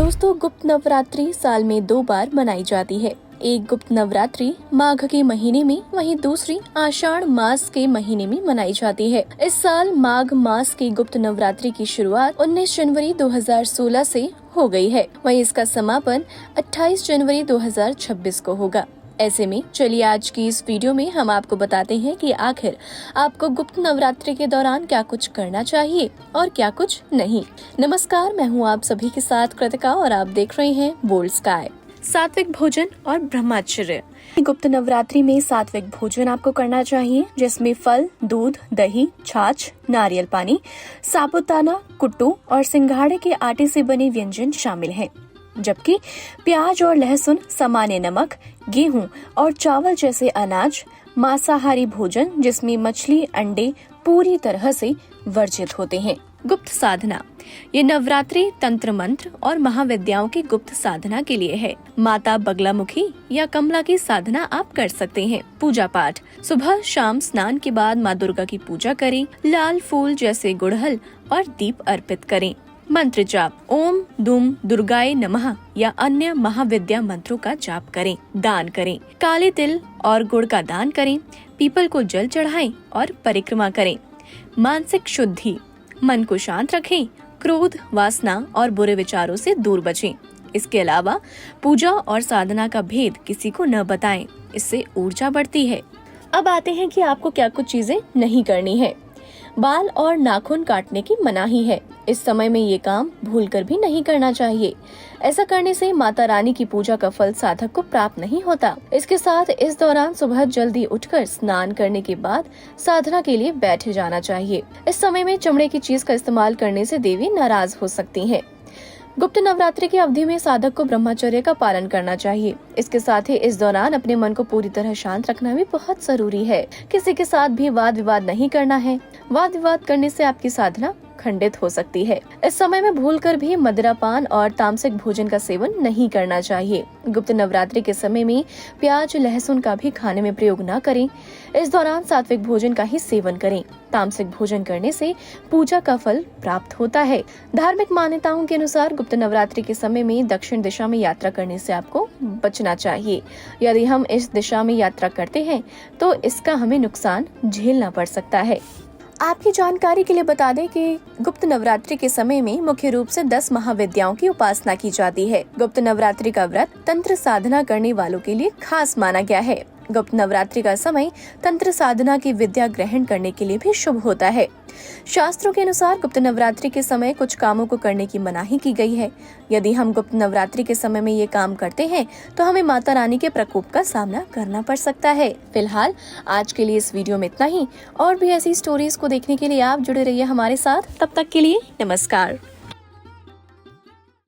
दोस्तों, गुप्त नवरात्रि साल में 2 बार मनाई जाती है। एक गुप्त नवरात्रि माघ के महीने में, वहीं दूसरी आषाढ़ मास के महीने में मनाई जाती है। इस साल माघ मास की गुप्त नवरात्रि की शुरुआत 19 जनवरी 2016 से हो गई है। वहीं इसका समापन 28 जनवरी 2026 को होगा। ऐसे में चलिए आज की इस वीडियो में हम आपको बताते हैं कि आखिर आपको गुप्त नवरात्रि के दौरान क्या कुछ करना चाहिए और क्या कुछ नहीं। नमस्कार, मैं हूं आप सभी के साथ कृतिका और आप देख रहे हैं बोल्ड स्काई। सात्विक भोजन और ब्रह्मचर्य। गुप्त नवरात्रि में सात्विक भोजन आपको करना चाहिए, जिसमें फल, दूध, दही, छाछ, नारियल पानी, साबूदाना, कुट्टू और सिंघाड़े के आटे से बने व्यंजन शामिल हैं। जबकि प्याज और लहसुन, सामान्य नमक, गेहूं और चावल जैसे अनाज, मांसाहारी भोजन जिसमें मछली, अंडे पूरी तरह से वर्जित होते हैं। गुप्त साधना। ये नवरात्रि तंत्र मंत्र और महाविद्याओं की गुप्त साधना के लिए है। माता बगलामुखी या कमला की साधना आप कर सकते हैं। पूजा पाठ। सुबह शाम स्नान के बाद माँ दुर्गा की पूजा करें। लाल फूल जैसे गुड़हल और दीप अर्पित करें। मंत्र जाप। ओम दुम दुर्गाए नमः या अन्य महाविद्या मंत्रों का जाप करें। दान करें। काले तिल और गुड़ का दान करें। पीपल को जल चढ़ाएं और परिक्रमा करें। मानसिक शुद्धि। मन को शांत रखें। क्रोध, वासना और बुरे विचारों से दूर बचें। इसके अलावा पूजा और साधना का भेद किसी को न बताएं, इससे ऊर्जा बढ़ती है। अब आते हैं कि आपको क्या कुछ चीजें नहीं करनी है। बाल और नाखून काटने की मनाही है। इस समय में ये काम भूलकर भी नहीं करना चाहिए। ऐसा करने से माता रानी की पूजा का फल साधक को प्राप्त नहीं होता। इसके साथ इस दौरान सुबह जल्दी उठकर स्नान करने के बाद साधना के लिए बैठ जाना चाहिए। इस समय में चमड़े की चीज का इस्तेमाल करने से देवी नाराज हो सकती हैं। गुप्त नवरात्रि की अवधि में साधक को ब्रह्मचर्य का पालन करना चाहिए। इसके साथ ही इस दौरान अपने मन को पूरी तरह शांत रखना भी बहुत जरूरी है। किसी के साथ भी वाद विवाद नहीं करना है। वाद विवाद करने से आपकी साधना खंडित हो सकती है। इस समय में भूलकर भी मदिरापान और तामसिक भोजन का सेवन नहीं करना चाहिए। गुप्त नवरात्रि के समय में प्याज, लहसुन का भी खाने में प्रयोग न करें। इस दौरान सात्विक भोजन का ही सेवन करें। तामसिक भोजन करने से पूजा का फल प्राप्त होता है। धार्मिक मान्यताओं के अनुसार गुप्त नवरात्रि के समय में दक्षिण दिशा में यात्रा करने से आपको बचना चाहिए। यदि हम इस दिशा में यात्रा करते हैं तो इसका हमें नुकसान झेलना पड़ सकता है। आपकी जानकारी के लिए बता दें कि गुप्त नवरात्रि के समय में मुख्य रूप से 10 महाविद्याओं की उपासना की जाती है। गुप्त नवरात्रि का व्रत तंत्र साधना करने वालों के लिए खास माना गया है। गुप्त नवरात्रि का समय तंत्र साधना की विद्या ग्रहण करने के लिए भी शुभ होता है। शास्त्रों के अनुसार गुप्त नवरात्रि के समय कुछ कामों को करने की मनाही की गई है। यदि हम गुप्त नवरात्रि के समय में ये काम करते हैं तो हमें माता रानी के प्रकोप का सामना करना पड़ सकता है। फिलहाल आज के लिए इस वीडियो में इतना ही। और भी ऐसी स्टोरीज को देखने के लिए आप जुड़े रहिए हमारे साथ। तब तक के लिए नमस्कार।